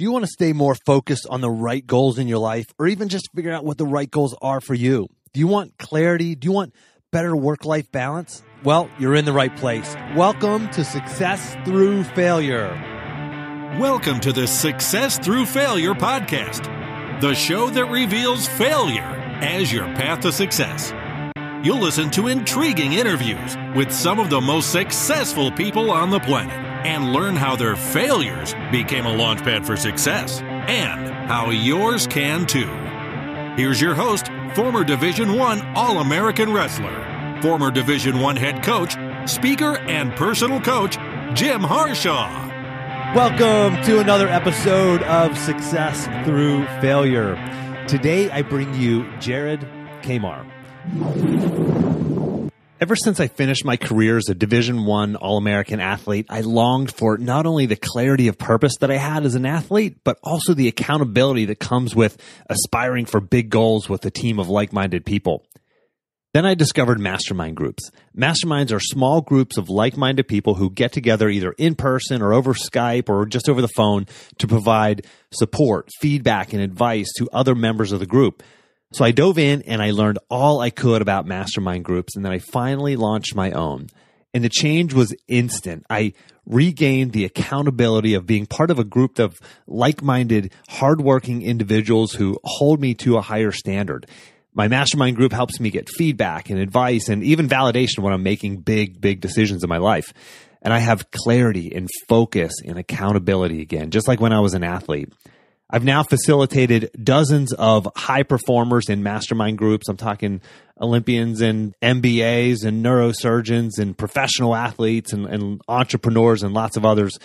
Do you want to stay more focused on the right goals in your life, or even just figure out what the right goals are for you? Do you want clarity? Do you want better work-life balance? Well, you're in the right place. Welcome to Success Through Failure. Welcome to the Success Through Failure podcast, the show that reveals failure as your path to success. You'll listen to intriguing interviews with some of the most successful people on the planet and learn how their failures became a launchpad for success and how yours can too. Here's your host, former Division I All-American wrestler, former Division I head coach, speaker, and personal coach, Jim Harshaw. Welcome to another episode of Success Through Failure. Today, I bring you Jared Kahmar. Ever since I finished my career as a Division I All-American athlete, I longed for not only the clarity of purpose that I had as an athlete, but also the accountability that comes with aspiring for big goals with a team of like-minded people. Then I discovered mastermind groups. Masterminds are small groups of like-minded people who get together either in person or over Skype or just over the phone to provide support, feedback, and advice to other members of the group. So I dove in and I learned all I could about mastermind groups, and then I finally launched my own. And the change was instant. I regained the accountability of being part of a group of like-minded, hardworking individuals who hold me to a higher standard. My mastermind group helps me get feedback and advice and even validation when I'm making big decisions in my life. And I have clarity and focus and accountability again, just like when I was an athlete. I've now facilitated dozens of high performers in mastermind groups. I'm talking Olympians and MBAs and neurosurgeons and professional athletes and entrepreneurs and lots of others.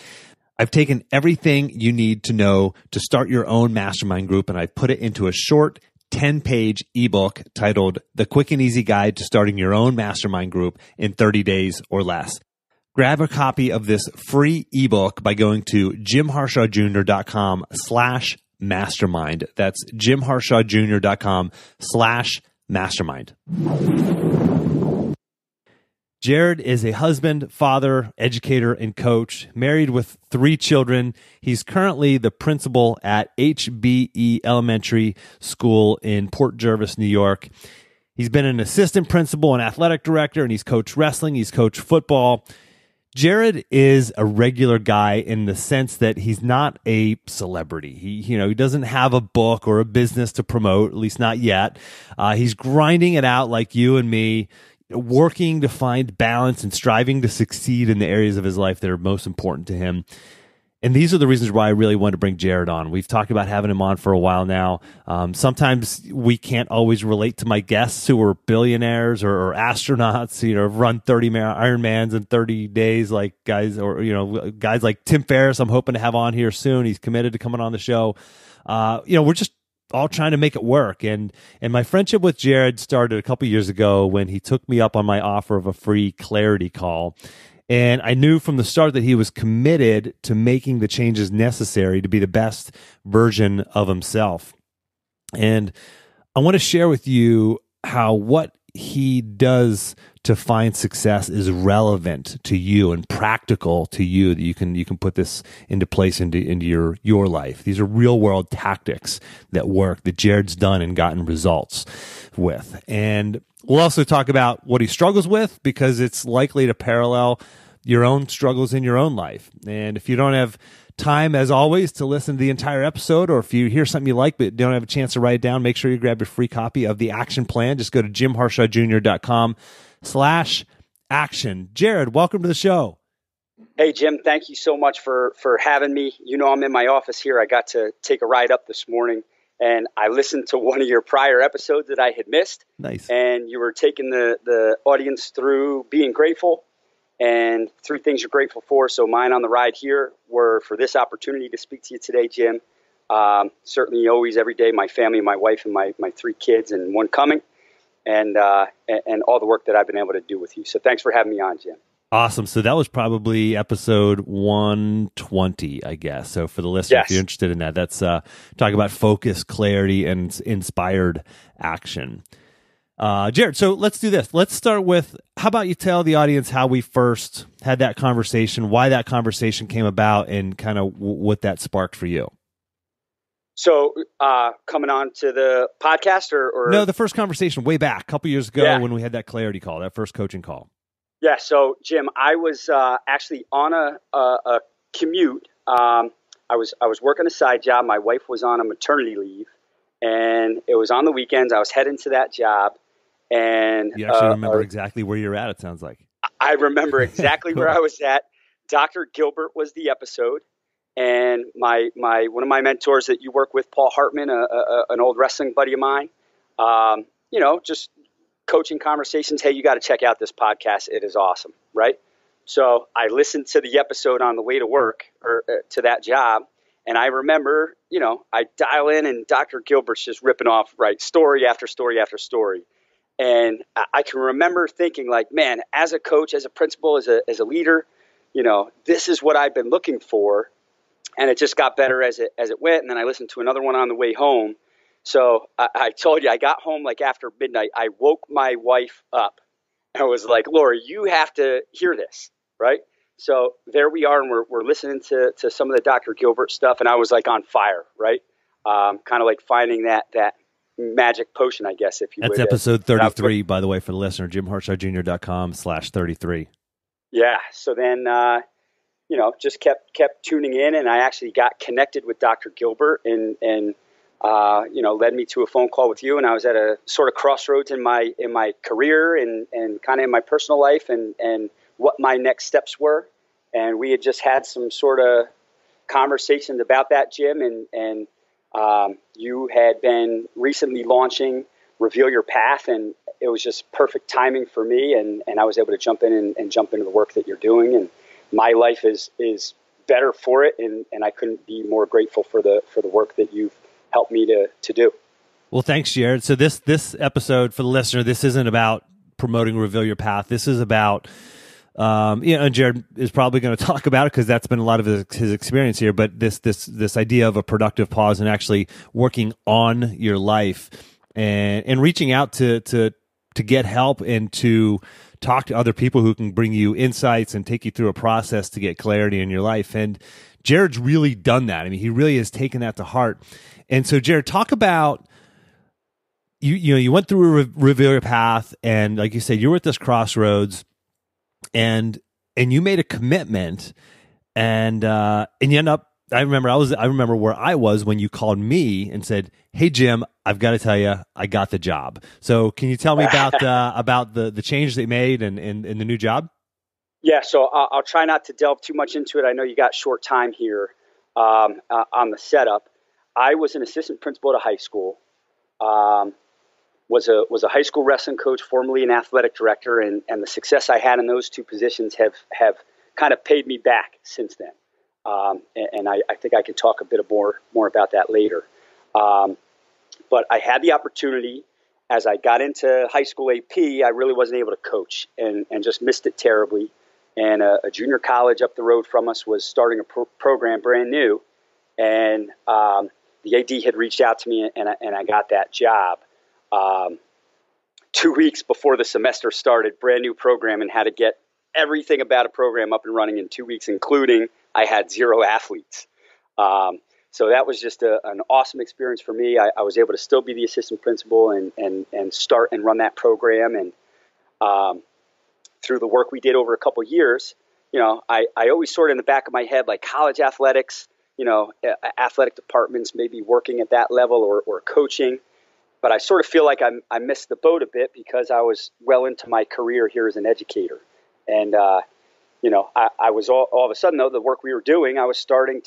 I've taken everything you need to know to start your own mastermind group, and I've put it into a short 10-page ebook titled The Quick and Easy Guide to Starting Your Own Mastermind Group in 30 Days or Less. Grab a copy of this free ebook by going to jimharshawjr.com/mastermind. That's jimharshawjr.com/mastermind. Jared is a husband, father, educator, and coach, married with 3 children. He's currently the principal at HBE Elementary School in Port Jervis, New York. He's been an assistant principal and athletic director, and he's coached wrestling, he's coached football. Jared is a regular guy in the sense that he's not a celebrity. He doesn't have a book or a business to promote, at least not yet. He's grinding it out like you and me, working to find balance and striving to succeed in the areas of his life that are most important to him. And these are the reasons why I really wanted to bring Jared on. We've talked about having him on for a while now. Sometimes we can't always relate to my guests who are billionaires or astronauts, run 30 Ironmans in 30 days, like guys like Tim Ferriss. I'm hoping to have on here soon. He's committed to coming on the show. We're just all trying to make it work. And my friendship with Jared started a couple years ago when he took me up on my offer of a free clarity call. And I knew from the start that he was committed to making the changes necessary to be the best version of himself. And I want to share with you how what he does to find success is relevant to you and practical to you, that you can put this into place into your life. These are real world tactics that work, that Jared's done and gotten results with. And we'll also talk about what he struggles with, because it's likely to parallel your own struggles in your own life. And if you don't have time, as always, to listen to the entire episode, or if you hear something you like but don't have a chance to write it down, make sure you grab your free copy of the action plan. Just go to jimharshawjr.com/action. Jared, welcome to the show. Hey, Jim, thank you so much for having me. I'm in my office here. I got to take a ride up this morning, and I listened to one of your prior episodes that I had missed. Nice. And you were taking the audience through being grateful and 3 things you're grateful for. So mine on the ride here were for this opportunity to speak to you today, Jim. Certainly always, every day, my family, my wife, and my 3 kids, and 1 coming, and all the work that I've been able to do with you. So thanks for having me on, Jim. Awesome. So that was probably episode 120, I guess. So for the listener, Yes. If you're interested in that, that's talking about focus, clarity, and inspired action. Jared, so let's do this. Let's start with, how about you tell the audience how we first had that conversation, why that conversation came about, and kind of what that sparked for you? So coming on to the podcast or No, the first conversation way back a couple years ago when we had that clarity call, that first coaching call. Yeah. So Jim, I was actually on a commute. I was working a side job. My wife was on a maternity leave, and it was on the weekends. I was heading to that job, and you actually remember exactly where you're at. It sounds like I remember exactly where I was at. Dr. Gilbert was the episode. And my one of my mentors that you work with, Paul Hartman, an old wrestling buddy of mine, just coaching conversations. Hey, you got to check out this podcast. It is awesome, right? So I listened to the episode on the way to work or to that job, and I remember, I dial in and Dr. Gilbert's just ripping off, right, story after story after story. And I can remember thinking like, man, as a coach, as a principal, as a leader, this is what I've been looking for. And it just got better as it went. And then I listened to another one on the way home. So I told you, I got home like after midnight. I woke my wife up. I was like, Laura, you have to hear this, right? So there we are, and we're listening to some of the Dr. Gilbert stuff, and I was like on fire, right? Kind of like finding that magic potion, I guess, if you would. That's episode 33, by the way, for the listener, jimharshawjr.com/33. Yeah. So then, just kept tuning in, and I actually got connected with Dr. Gilbert and led me to a phone call with you. And I was at a sort of crossroads in my career and kind of in my personal life and what my next steps were. And we had just had some sort of conversations about that, Jim. And you had been recently launching Reveal Your Path, and it was just perfect timing for me. And I was able to jump in and jump into the work that you're doing. And my life is better for it, and I couldn't be more grateful for the work that you've helped me to do. Well, thanks, Jared. So this episode, for the listener, this isn't about promoting Reveal Your Path. This is about, and Jared is probably going to talk about it because that's been a lot of his experience here. But this idea of a productive pause and actually working on your life and reaching out to get help and to talk to other people who can bring you insights and take you through a process to get clarity in your life. And Jared's really done that. I mean, he really has taken that to heart. And so, Jared, talk about you went through a Reveal Your Path, and like you said, you were at this crossroads, and you made a commitment, and you end up. I remember where I was when you called me and said, "Hey Jim, I've got to tell you, I got the job." So, can you tell me about the change they made and the new job? Yeah, so I'll try not to delve too much into it. I know you got short time here on the setup. I was an assistant principal at a high school. Was a high school wrestling coach, formerly an athletic director, and the success I had in those two positions have kind of paid me back since then. And I think I can talk a bit more about that later. But I had the opportunity as I got into high school AP. I really wasn't able to coach and just missed it terribly. And a junior college up the road from us was starting a program brand new, and the AD had reached out to me, and I got that job 2 weeks before the semester started. Brand new program, and had to get everything about a program up and running in 2 weeks, including I had 0 athletes. So that was just an awesome experience for me. I was able to still be the assistant principal and start and run that program. And through the work we did over a couple of years, I always sort of in the back of my head, like college athletics, athletic departments, maybe working at that level or coaching. But I sort of feel like I missed the boat a bit because I was well into my career here as an educator. And, I was all of a sudden, though, the work we were doing, I was starting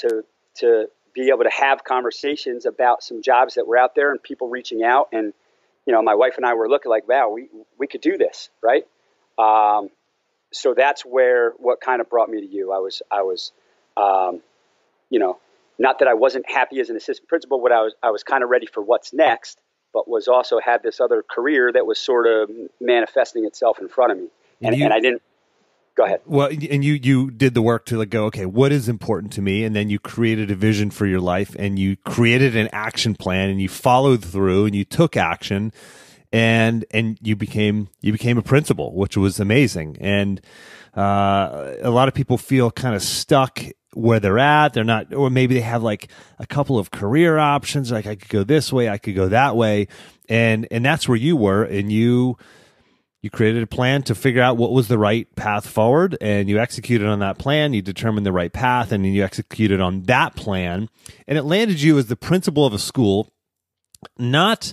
to be able to have conversations about some jobs that were out there and people reaching out. And, my wife and I were looking like, wow, we could do this, right? So that's what kind of brought me to you. I was not that I wasn't happy as an assistant principal, but I was kind of ready for what's next, but was also had this other career that was sort of manifesting itself in front of me. And I didn't. Go ahead. Well, and you did the work to go, okay, what is important to me? And then you created a vision for your life, and you created an action plan, and you followed through, and you took action, and you became a principal, which was amazing. And a lot of people feel kind of stuck where they're at. They're not, or maybe they have like a couple of career options. Like I could go this way, I could go that way. And that's where you were, and you created a plan to figure out what was the right path forward, and you executed on that plan. You determined the right path, and then you executed on that plan, and it landed you as the principal of a school, not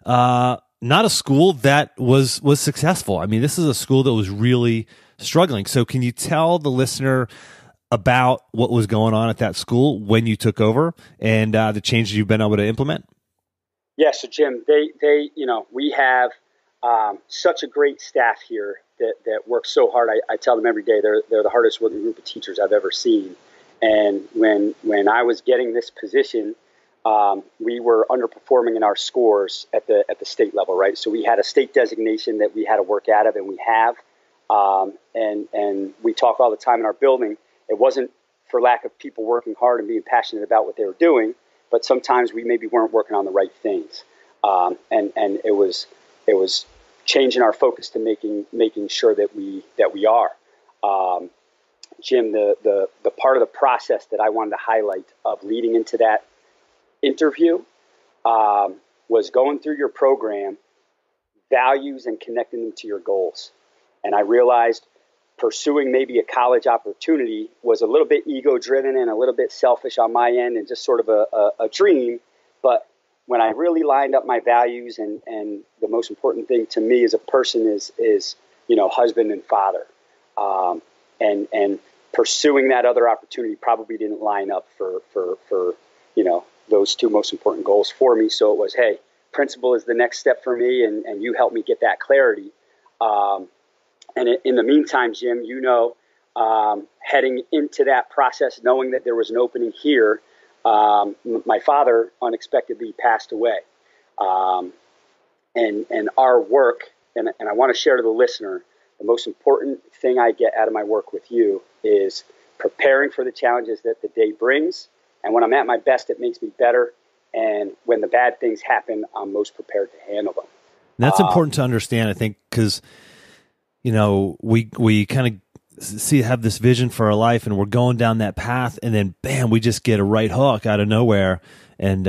a school that was successful. I mean, this is a school that was really struggling. So can you tell the listener about what was going on at that school when you took over, and the changes you've been able to implement? Yeah, so Jim, we have such a great staff here that works so hard. I tell them every day they're the hardest working group of teachers I've ever seen. And when I was getting this position, we were underperforming in our scores at the state level, right? So we had a state designation that we had to work out of, and we have. And we talk all the time in our building. It wasn't for lack of people working hard and being passionate about what they were doing, but sometimes we maybe weren't working on the right things. And it was changing our focus to making sure that we are. Jim, the part of the process that I wanted to highlight of leading into that interview was going through your program, values, and connecting them to your goals. And I realized pursuing maybe a college opportunity was a little bit ego-driven and a little bit selfish on my end, and just sort of a dream. But when I really lined up my values, and the most important thing to me as a person is husband and father, and pursuing that other opportunity probably didn't line up for those two most important goals for me. So it was, hey, principal is the next step for me, and you helped me get that clarity. And in the meantime, Jim, heading into that process, knowing that there was an opening here, my father unexpectedly passed away. And our work, and I want to share to the listener, the most important thing I get out of my work with you is preparing for the challenges that the day brings. And when I'm at my best, it makes me better. And when the bad things happen, I'm most prepared to handle them. And that's important to understand, I think, because we kind of have this vision for our life, and we're going down that path, and then bam, we just get a right hook out of nowhere, and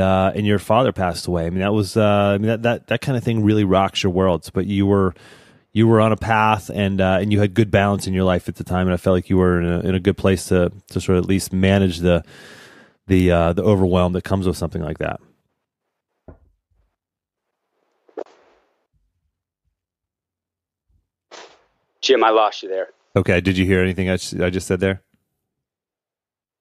your father passed away. I mean, that was that kind of thing really rocks your worlds. But you were on a path, and you had good balance in your life at the time, and I felt like you were in a good place to sort of at least manage the overwhelm that comes with something like that. Jim, I lost you there. Okay. Did you hear anything I just said there?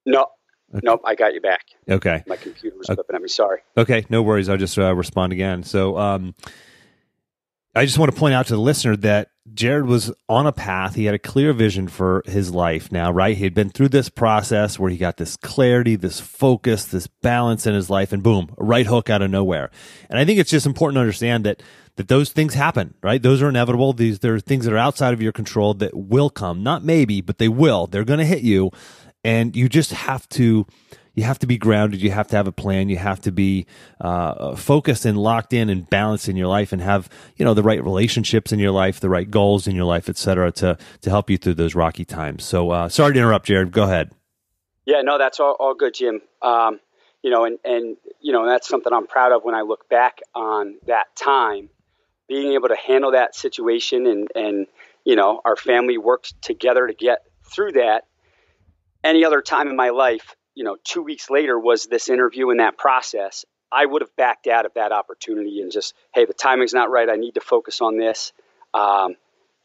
No. Okay. Nope, I got you back. Okay. My computer was flipping at me. Sorry. Okay. No worries. I'll just respond again. So I just want to point out to the listener that Jared was on a path. He had a clear vision for his life now, right? He had been through this process where he got this clarity, this focus, this balance in his life, and boom, a right hook out of nowhere. And I think it's just important to understand that those things happen, right? Those are inevitable. There are things that are outside of your control that will come. Not maybe, but they will. They're going to hit you. And you just have to be grounded. You have to have a plan. You have to be focused and locked in and balanced in your life, and have the right relationships in your life, the right goals in your life, et cetera, to help you through those rocky times. So sorry to interrupt, Jared. Go ahead. Yeah, no, that's all good, Jim. And that's something I'm proud of when I look back on that time, being able to handle that situation, and our family worked together to get through that. Any other time in my life, 2 weeks later was this interview and that process, I would have backed out of that opportunity and just, hey, the timing's not right. I need to focus on this. And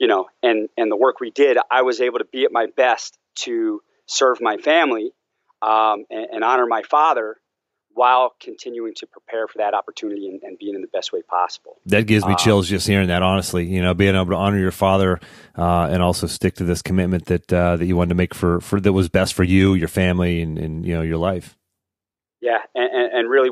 the work we did, I was able to be at my best to serve my family and honor my father, while continuing to prepare for that opportunity and being in the best way possible. That gives me chills just hearing that, honestly. Being able to honor your father and also stick to this commitment that you wanted to make for that was best for you, your family, and your life. Yeah, and really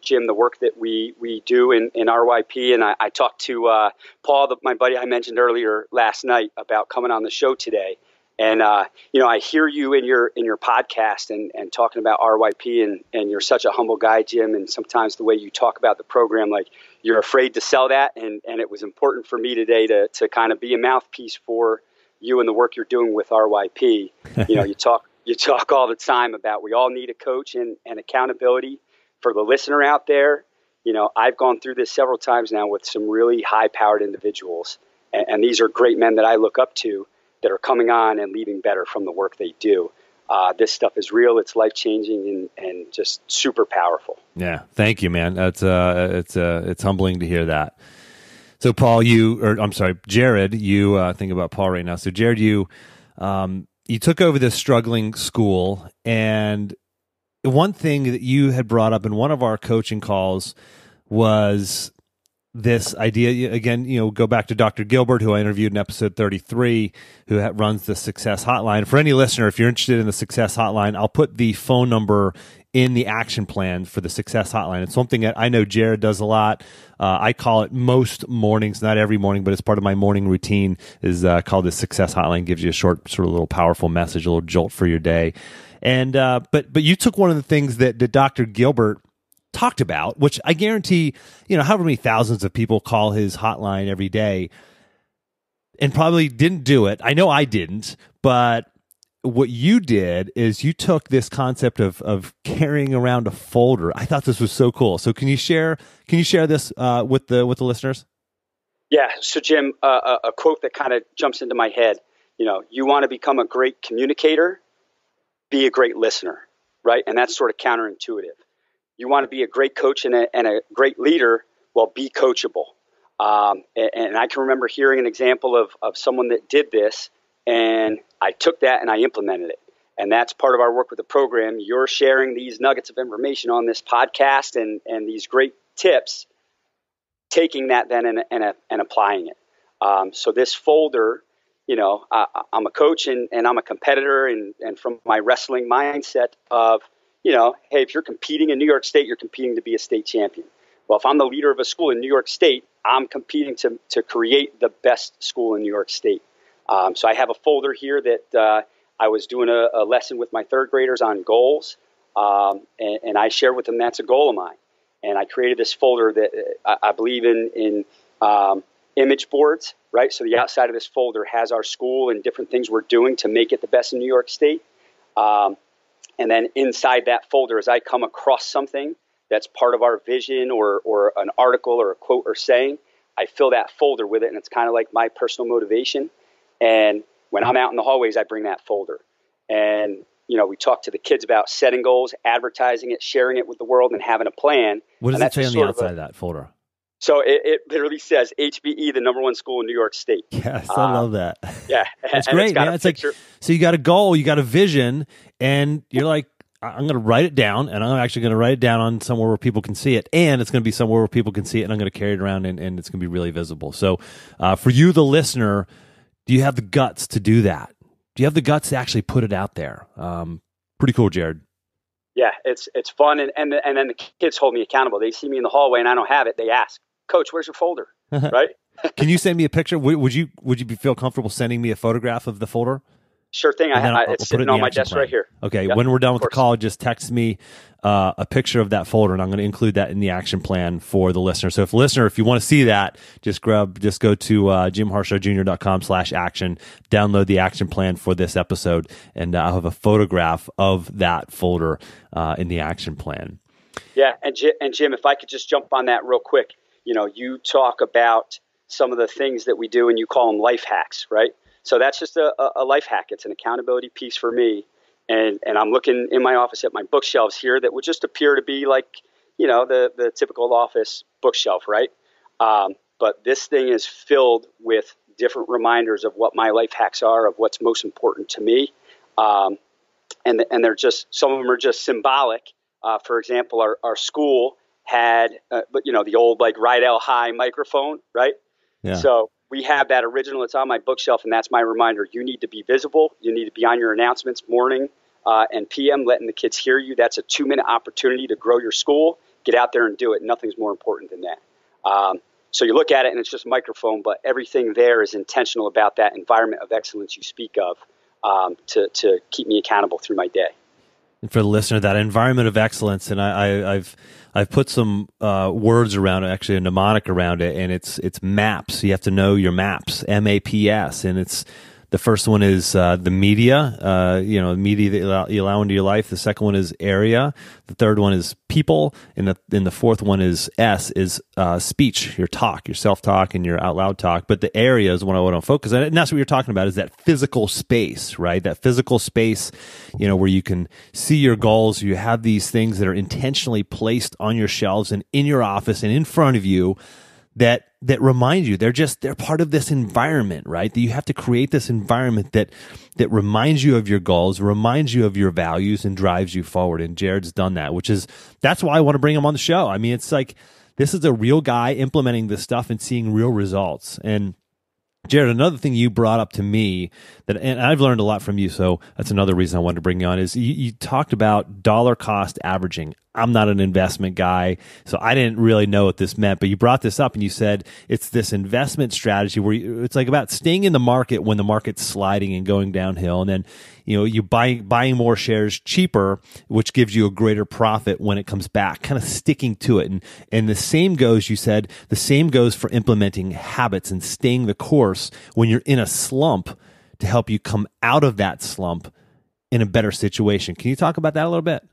Jim, the work that we do in RYP, and I talked to Paul, my buddy I mentioned earlier last night, about coming on the show today. And, I hear you in your podcast and talking about RYP, and you're such a humble guy, Jim. And sometimes the way you talk about the program, like you're afraid to sell that. And it was important for me today to kind of be a mouthpiece for you and the work you're doing with RYP. You talk all the time about we all need a coach and accountability. For the listener out there, I've gone through this several times now with some really high-powered individuals, and these are great men that I look up to that are coming on and leaving better from the work they do. This stuff is real. It's life-changing and just super powerful. Yeah. Thank you, man. It's humbling to hear that. So Paul, Jared, you think about Paul right now. So Jared, you took over this struggling school, and one thing that you had brought up in one of our coaching calls was this idea, again, go back to Dr. Gilbert, who I interviewed in episode 33, who runs the Success Hotline. For any listener, if you're interested in the Success Hotline, I'll put the phone number in the action plan for the Success Hotline. It's something that I know Jared does a lot. I call it most mornings, not every morning, but it's part of my morning routine, is called the Success Hotline. Gives you a short, sort of little powerful message, a little jolt for your day. And but you took one of the things that Dr. Gilbert talked about, which I guarantee, however many thousands of people call his hotline every day and probably didn't do it. I know I didn't, but what you did is you took this concept of carrying around a folder. I thought this was so cool. So can you share this with the listeners? Yeah. So Jim, a quote that kind of jumps into my head, you want to become a great communicator, be a great listener, right? And that's sort of counterintuitive. You want to be a great coach and a great leader, well, be coachable. And I can remember hearing an example of someone that did this, and I took that and I implemented it. And that's part of our work with the program. You're sharing these nuggets of information on this podcast and these great tips, taking that then and applying it. So this folder, I'm a coach and I'm a competitor, and from my wrestling mindset of, hey, if you're competing in New York State, you're competing to be a state champion. Well, if I'm the leader of a school in New York State, I'm competing to create the best school in New York State. So I have a folder here that I was doing a lesson with my third graders on goals, and I shared with them that's a goal of mine. And I created this folder that I believe in image boards, right? So the outside of this folder has our school and different things we're doing to make it the best in New York State. And then inside that folder, as I come across something that's part of our vision or an article or a quote or saying, I fill that folder with it, and it's kind of like my personal motivation. And when I'm out in the hallways, I bring that folder. And, we talk to the kids about setting goals, advertising it, sharing it with the world, and having a plan. What does it say on the outside of that folder? So it literally says HBE, the number one school in New York State. Yes, I love that. Yeah. It's great, man. It's like, so you got a goal, you got a vision, and you're like, I'm going to write it down, and I'm actually going to write it down on somewhere where people can see it, and it's going to be somewhere where people can see it, and I'm going to carry it around, and it's going to be really visible. So for you, the listener, do you have the guts to do that? Do you have the guts to actually put it out there? Pretty cool, Jared. Yeah, it's fun, and then the kids hold me accountable. They see me in the hallway, and I don't have it. They ask, Coach, where's your folder? Right? Can you send me a picture? Would you feel comfortable sending me a photograph of the folder? Sure thing. It's sitting on my desk right here. Okay. Yep, when we're done with the call, just text me a picture of that folder, and I'm going to include that in the action plan for the listener. So if you want to see that, just go to jimharshawjr.com/action, download the action plan for this episode, and I'll have a photograph of that folder in the action plan. Yeah. And Jim, if I could just jump on that real quick, you talk about some of the things that we do, and you call them life hacks, right? So that's just a life hack. It's an accountability piece for me. And I'm looking in my office at my bookshelves here that would just appear to be like, the typical office bookshelf, right? But this thing is filled with different reminders of what my life hacks are, of what's most important to me. And they're just, some of them are just symbolic. For example, our school had, the old like Rydell High microphone, right? Yeah. So we have that original. It's on my bookshelf, and that's my reminder. You need to be visible. You need to be on your announcements morning and PM, letting the kids hear you. That's a 2-minute opportunity to grow your school. Get out there and do it. Nothing's more important than that. So you look at it, and it's just a microphone, but everything there is intentional about that environment of excellence you speak of to keep me accountable through my day. And for the listener, that environment of excellence, and I've put some words around it, actually a mnemonic around it, and it's MAPS. You have to know your MAPS, MAPS, and it's The first one is the media, media that you allow into your life. The second one is area. The third one is people. And the fourth one is S, is speech, your talk, your self-talk and your out loud talk. But the area is what I want to focus on. And that's what you're talking about, is that physical space, right? That physical space, where you can see your goals. You have these things that are intentionally placed on your shelves and in your office and in front of you that remind you they're part of this environment, right? That you have to create this environment that reminds you of your goals, reminds you of your values, and drives you forward. And Jared's done that, that's why I want to bring him on the show. I mean, it's like, this is a real guy implementing this stuff and seeing real results. And Jared, another thing you brought up to me and I've learned a lot from you, so that's another reason I wanted to bring you on, is you talked about dollar cost averaging. I'm not an investment guy, so I didn't really know what this meant, but you brought this up and you said it's this investment strategy where it's like about staying in the market when the market's sliding and going downhill, and then you buying more shares cheaper, which gives you a greater profit when it comes back, kind of sticking to it. And the same goes, you said, the same goes for implementing habits and staying the course when you're in a slump to help you come out of that slump in a better situation. Can you talk about that a little bit?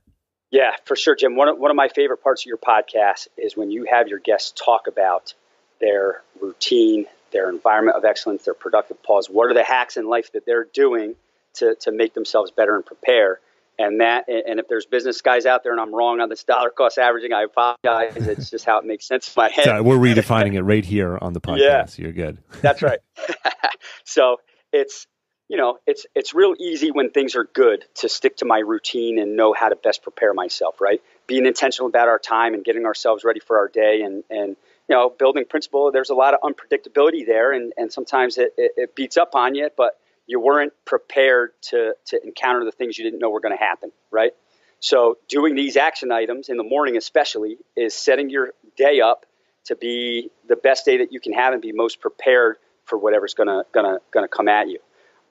Yeah, for sure, Jim. One of my favorite parts of your podcast is when you have your guests talk about their routine, their environment of excellence, their productive pause. What are the hacks in life that they're doing to make themselves better and prepare? And if there's business guys out there and I'm wrong on this dollar cost averaging, I apologize. It's just how it makes sense in my head. So we're redefining it right here on the podcast. Yeah, you're good. That's right. So it's real easy when things are good to stick to my routine and know how to best prepare myself, right? Being intentional about our time and getting ourselves ready for our day and building principle. There's a lot of unpredictability there, and sometimes it beats up on you, but you weren't prepared to encounter the things you didn't know were going to happen, right? So doing these action items in the morning especially is setting your day up to be the best day that you can have and be most prepared for whatever's gonna come at you.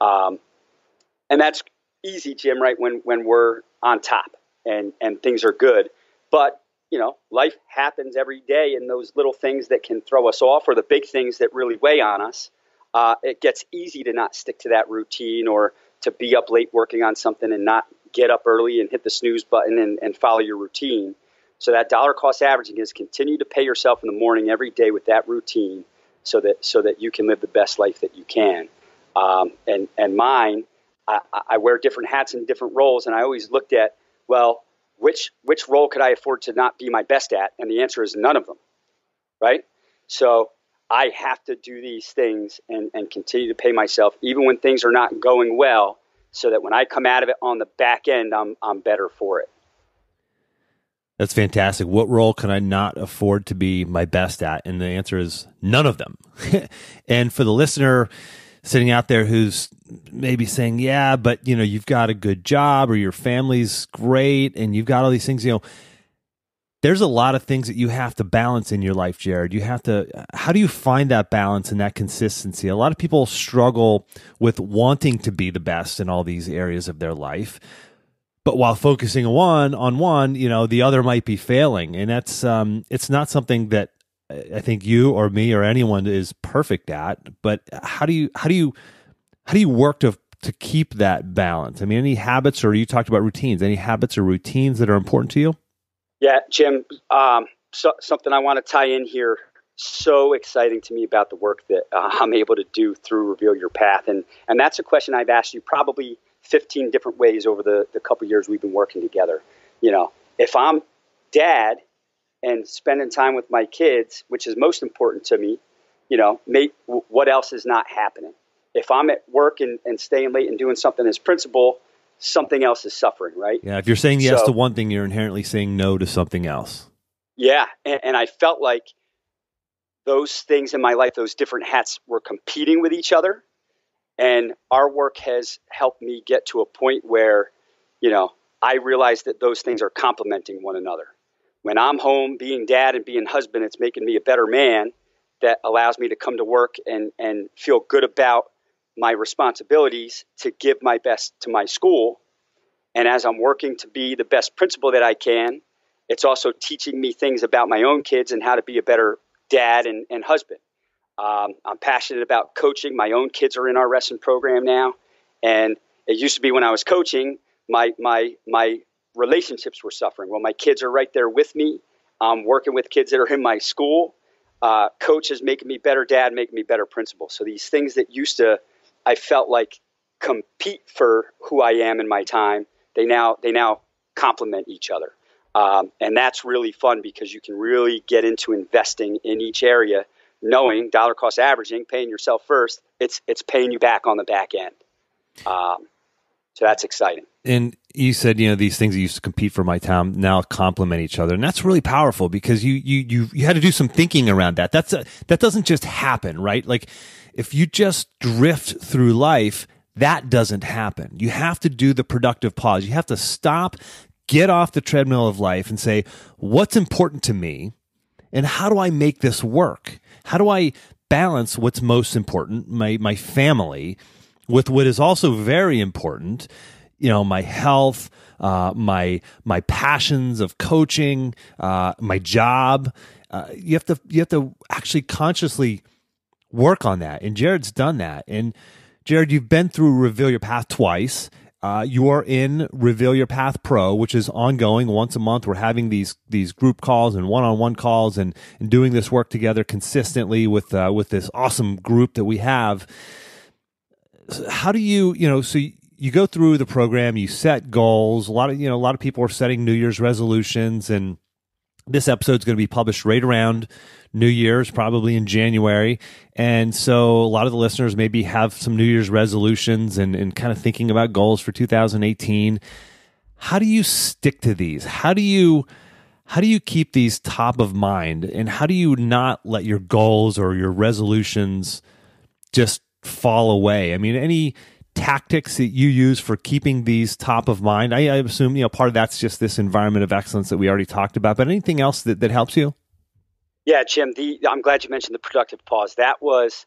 And that's easy, Jim, right? When we're on top and things are good, but life happens every day, and those little things that can throw us off, or the big things that really weigh on us, it gets easy to not stick to that routine, or to be up late working on something and not get up early and hit the snooze button and follow your routine. So that dollar cost averaging is continue to pay yourself in the morning every day with that routine so that you can live the best life that you can. And mine, I wear different hats in different roles, and I always looked at, well, which role could I afford to not be my best at? And the answer is none of them, right? So I have to do these things and continue to pay myself, even when things are not going well, so that when I come out of it on the back end, I'm better for it. That's fantastic. What role can I not afford to be my best at? And the answer is none of them. And for the listener sitting out there who's maybe saying, yeah, but you've got a good job, or your family's great, and you've got all these things, there's a lot of things that you have to balance in your life, Jared. How do you find that balance and that consistency? A lot of people struggle with wanting to be the best in all these areas of their life, but while focusing on one, the other might be failing. And that's, it's not something that I think you or me or anyone is perfect at, but how do you work to keep that balance? I mean, any habits, or you talked about routines, any habits or routines that are important to you? Yeah, Jim, something I want to tie in here, so exciting to me about the work that I'm able to do through Reveal Your Path. And that's a question I've asked you probably 15 different ways over the couple years we've been working together. If I'm dad and spending time with my kids, which is most important to me, what else is not happening? If I'm at work and staying late and doing something as principal, something else is suffering, right? Yeah, if you're saying yes to one thing, you're inherently saying no to something else. Yeah, and I felt like those things in my life, those different hats, were competing with each other. And our work has helped me get to a point where, I realize that those things are complementing one another. When I'm home being dad and being husband, it's making me a better man that allows me to come to work and feel good about my responsibilities to give my best to my school. And as I'm working to be the best principal that I can, it's also teaching me things about my own kids and how to be a better dad and husband. I'm passionate about coaching. My own kids are in our wrestling program now. And it used to be when I was coaching, my relationships were suffering. Well, my kids are right there with me. I'm working with kids that are in my school. Coach is making me better dad, making me better principal. So these things that used to, I felt like compete for who I am in my time, they now complement each other. And that's really fun because you can really get into investing in each area, knowing dollar cost averaging, paying yourself first, it's paying you back on the back end. So that's exciting. And you said, these things that used to compete for my time now complement each other. And that's really powerful because you had to do some thinking around that. That doesn't just happen, right? Like if you just drift through life, that doesn't happen. You have to do the productive pause. You have to stop, get off the treadmill of life and say, what's important to me? And how do I make this work? How do I balance what's most important, my family, with what is also very important, my health, my passions of coaching, my job. You have to actually consciously work on that. And Jared's done that. And Jared, you've been through Reveal Your Path twice. You are in Reveal Your Path Pro, which is ongoing once a month. We're having these group calls and one-on-one calls and doing this work together consistently with this awesome group that we have. How do so you go through the program, you set goals. A lot of people are setting New Year's resolutions, and this episode is going to be published right around New Year's, probably in January. And so a lot of the listeners maybe have some New Year's resolutions and kind of thinking about goals for 2018. How do you stick to these? How do you keep these top of mind? And how do you not let your goals or your resolutions just fall away? I mean, any tactics that you use for keeping these top of mind? I assume, part of that's just this environment of excellence that we already talked about, but anything else that helps you? Yeah, Jim, I'm glad you mentioned the productive pause. That was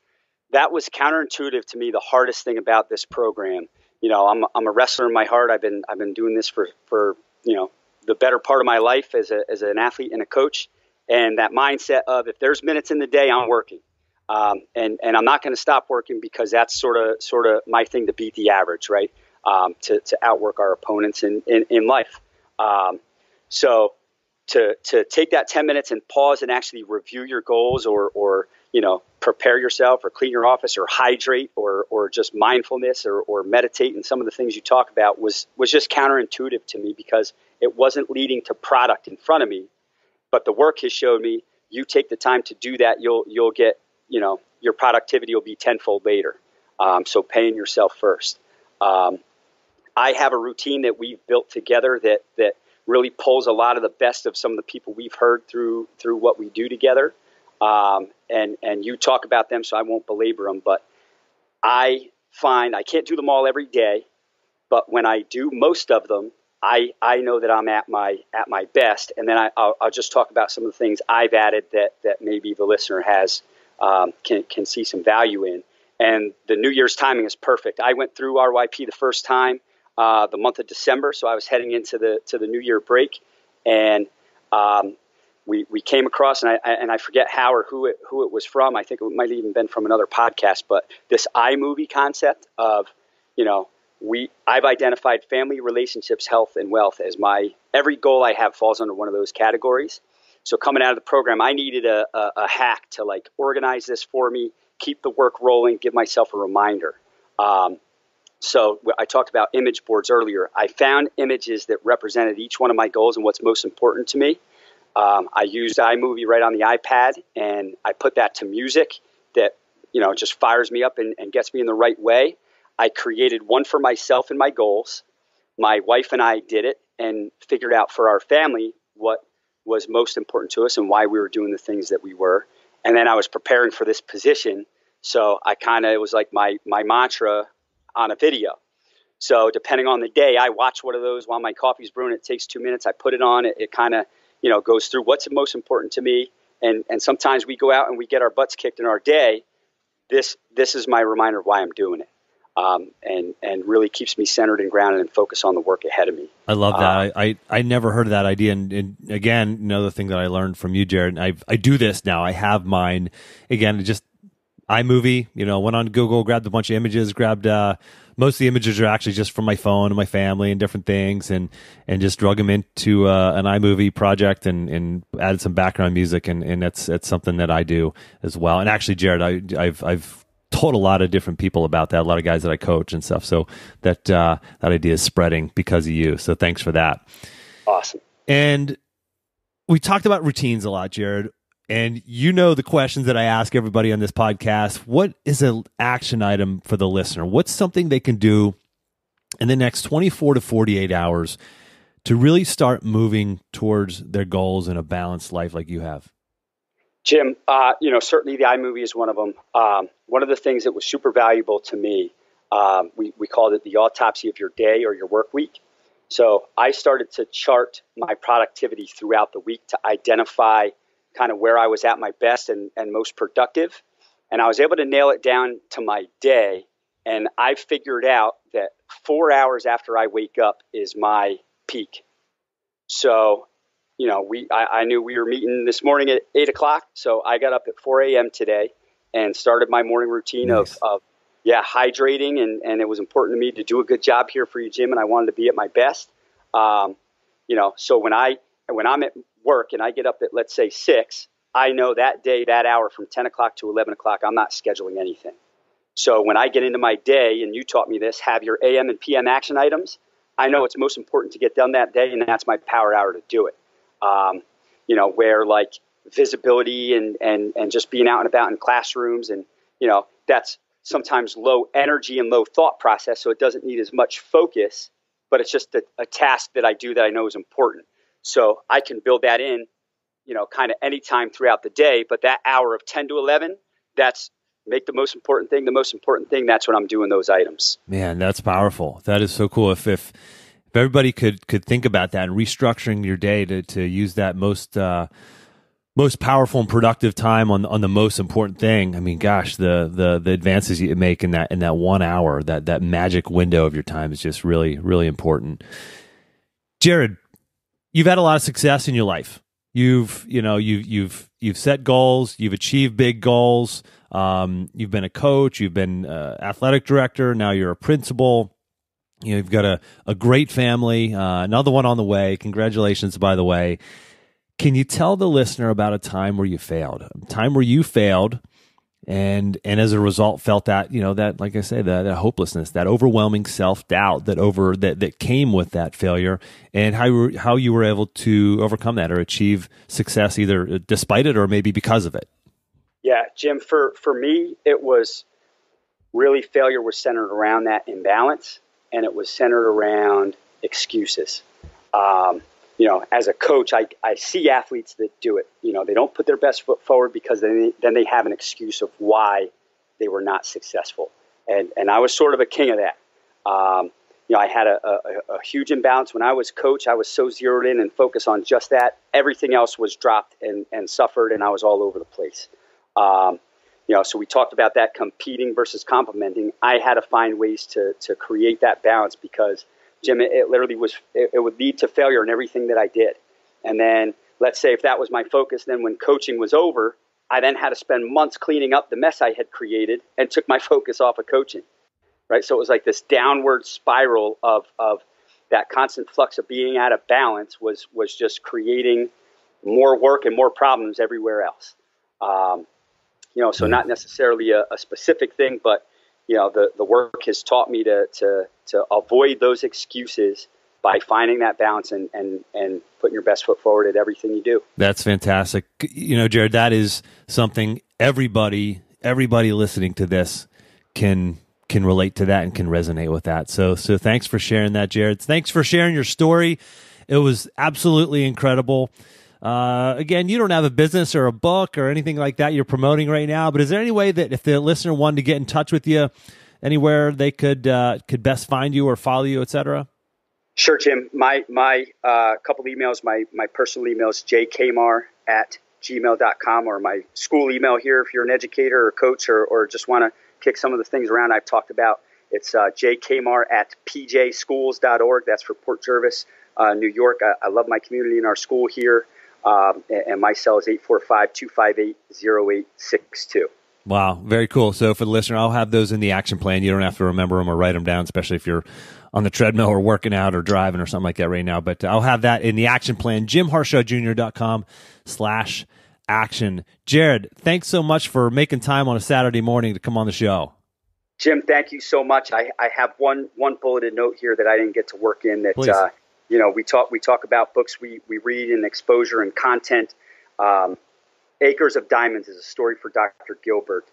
counterintuitive to me. The hardest thing about this program, I'm a wrestler in my heart. I've been doing this for the better part of my life as an athlete and a coach. And that mindset of if there's minutes in the day, I'm working. And I'm not going to stop working because that's sort of my thing to beat the average, right? To outwork our opponents in life. So to take that 10 minutes and pause and actually review your goals or prepare yourself or clean your office or hydrate or just mindfulness or meditate, and some of the things you talk about was just counterintuitive to me because it wasn't leading to product in front of me. But the work has showed me you take the time to do that, you'll get, your productivity will be tenfold later. So paying yourself first. I have a routine that we've built together that really pulls a lot of the best of some of the people we've heard through what we do together. And you talk about them, so I won't belabor them, but I find I can't do them all every day, but when I do most of them, I know that I'm at my best. And then I'll just talk about some of the things I've added that maybe the listener has, can see some value in. And the New Year's timing is perfect. I went through RYP the first time, the month of December. So I was heading into the New Year break, and we came across, and I forget how or who it was from. I think it might have even been from another podcast, but this iMovie concept of, I've identified family, relationships, health, and wealth as every goal I have falls under one of those categories. So coming out of the program, I needed a hack to organize this for me, keep the work rolling, give myself a reminder. So I talked about image boards earlier. I found images that represented each one of my goals and what's most important to me. I used iMovie right on the iPad, and I put that to music that, just fires me up and gets me in the right way. I created one for myself and my goals. My wife and I did it and figured out for our family what was most important to us and why we were doing the things that we were. And then I was preparing for this position. So it was like my mantra on a video. So depending on the day, I watch one of those while my coffee's brewing. It takes 2 minutes. I put it on. It kind of, goes through what's most important to me. And sometimes we go out and we get our butts kicked in our day. This is my reminder of why I'm doing it. And really keeps me centered and grounded and focused on the work ahead of me. I love that. I never heard of that idea. And again, another thing that I learned from you, Jared, I do this now. I have mine. Again, just iMovie, went on Google, grabbed a bunch of images, grabbed most of the images are actually just from my phone and my family and different things, and just drug them into an iMovie project and added some background music, and that's something that I do as well. And actually, Jared, I've told a lot of different people about that, a lot of guys that I coach and stuff. So that idea is spreading because of you. So thanks for that. Awesome. And we talked about routines a lot, Jared. And the questions that I ask everybody on this podcast. What is an action item for the listener? What's something they can do in the next 24 to 48 hours to really start moving towards their goals in a balanced life like you have? Jim, certainly the iMovie is one of them. One of the things that was super valuable to me, we called it the autopsy of your day or your work week. So I started to chart my productivity throughout the week to identify kind of where I was at my best and most productive. And I was able to nail it down to my day. And I figured out that 4 hours after I wake up is my peak. So, I knew we were meeting this morning at 8 o'clock. So I got up at 4 a.m. today and started my morning routine of hydrating. And it was important to me to do a good job here for you, Jim. And I wanted to be at my best. So when I'm at work and I get up at, let's say 6, I know that day, that hour from 10 o'clock to 11 o'clock, I'm not scheduling anything. So when I get into my day, and you taught me this, have your AM and PM action items, I know it's most important to get done that day, and that's my power hour to do it. Where like visibility and just being out and about in classrooms, and, that's sometimes low energy and low thought process, so it doesn't need as much focus, but it's just a task that I do that I know is important. So I can build that in, kind of anytime throughout the day. But that hour of 10 to 11, that's make the most important thing the most important thing. That's when I'm doing those items. Man, that's powerful. That is so cool. If everybody could think about that and restructuring your day to use that most powerful and productive time on the most important thing. I mean, gosh, the advances you make in that 1 hour, that magic window of your time is just really, really important. Jared, you've had a lot of success in your life. You've set goals. You've achieved big goals. You've been a coach. You've been athletic director. Now you're a principal. You've got a great family. Another one on the way. Congratulations, by the way. Can you tell the listener about a time where you failed? A time where you failed, and as a result felt that that, like I say, that hopelessness, that overwhelming self-doubt that came with that failure, and how you were able to overcome that or achieve success either despite it or maybe because of it. Yeah, Jim, for me, it was really failure was centered around that imbalance, and it was centered around excuses. As a coach, I see athletes that do it. They don't put their best foot forward because then they have an excuse of why they were not successful. And I was sort of a king of that. I had a huge imbalance. When I was coach, I was so zeroed in and focused on just that. Everything else was dropped and suffered, and I was all over the place. So we talked about that competing versus complementing. I had to find ways to create that balance because, Jim, it literally it would lead to failure in everything that I did. And then let's say if that was my focus, then when coaching was over, I then had to spend months cleaning up the mess I had created and took my focus off of coaching. Right. So it was like this downward spiral of that constant flux of being out of balance was just creating more work and more problems everywhere else. So not necessarily a specific thing, but the work has taught me to avoid those excuses by finding that balance and putting your best foot forward at everything you do. That's fantastic. Jared, that is something everybody listening to this can relate to that and can resonate with that. So thanks for sharing that, Jared. Thanks for sharing your story. It was absolutely incredible. Again, you don't have a business or a book or anything like that you're promoting right now, but is there any way that if the listener wanted to get in touch with you, anywhere they could best find you or follow you, et cetera? Sure, Jim. My couple emails, my personal email is jkamar@gmail.com, or my school email here if you're an educator or coach or just want to kick some of the things around I've talked about. It's jkamar@pjschools.org. That's for Port Jervis, New York. I love my community and our school here. And my cell is 845-258-0862. Wow, very cool. So for the listener, I'll have those in the action plan. You don't have to remember them or write them down, especially if you're on the treadmill or working out or driving or something like that right now. But I'll have that in the action plan, jimharshawjr.com/action. Jared, thanks so much for making time on a Saturday morning to come on the show. Jim, thank you so much. I have one bulleted note here that I didn't get to work in that, we talk about books we read and exposure and content. Acres of Diamonds is a story for Dr. Gilbert.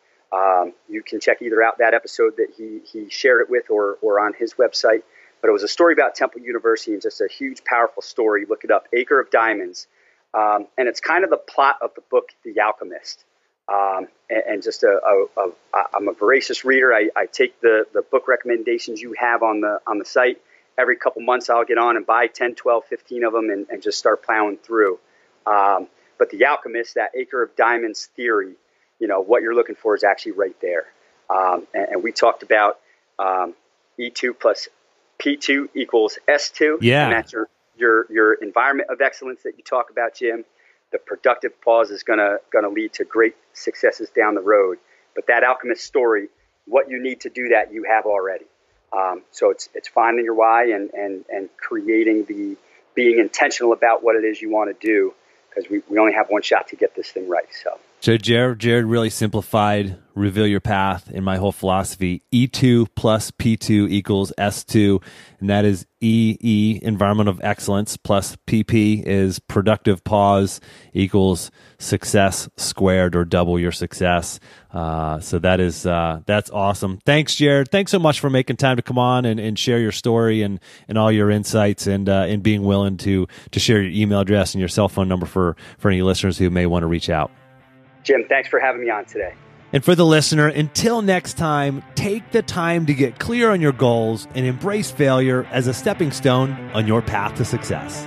You can check either out that episode that he shared it with or on his website. But it was a story about Temple University and just a huge, powerful story. Look it up, Acre of Diamonds. And it's kind of the plot of the book, The Alchemist. And just I'm a voracious reader. I take the book recommendations you have on the site. Every couple months I'll get on and buy 10, 12, 15 of them and just start plowing through. But The Alchemist, that Acre of Diamonds theory, what you're looking for is actually right there. And we talked about E2+P2 equals S2. Yeah. And that's your environment of excellence that you talk about, Jim. The productive pause is gonna lead to great successes down the road. But that alchemist story, what you need to do that, you have already. So it's finding your why and creating being intentional about what it is you want to do, because we only have one shot to get this thing right. So Jared really simplified Reveal Your Path in my whole philosophy. E2+P2 equals S2, and that is E, environment of excellence, plus PP is productive pause equals success squared or double your success. So that's awesome. Thanks, Jared. Thanks so much for making time to come on and share your story and all your insights and being willing to share your email address and your cell phone number for any listeners who may want to reach out. Jim, thanks for having me on today. And for the listener, until next time, take the time to get clear on your goals and embrace failure as a stepping stone on your path to success.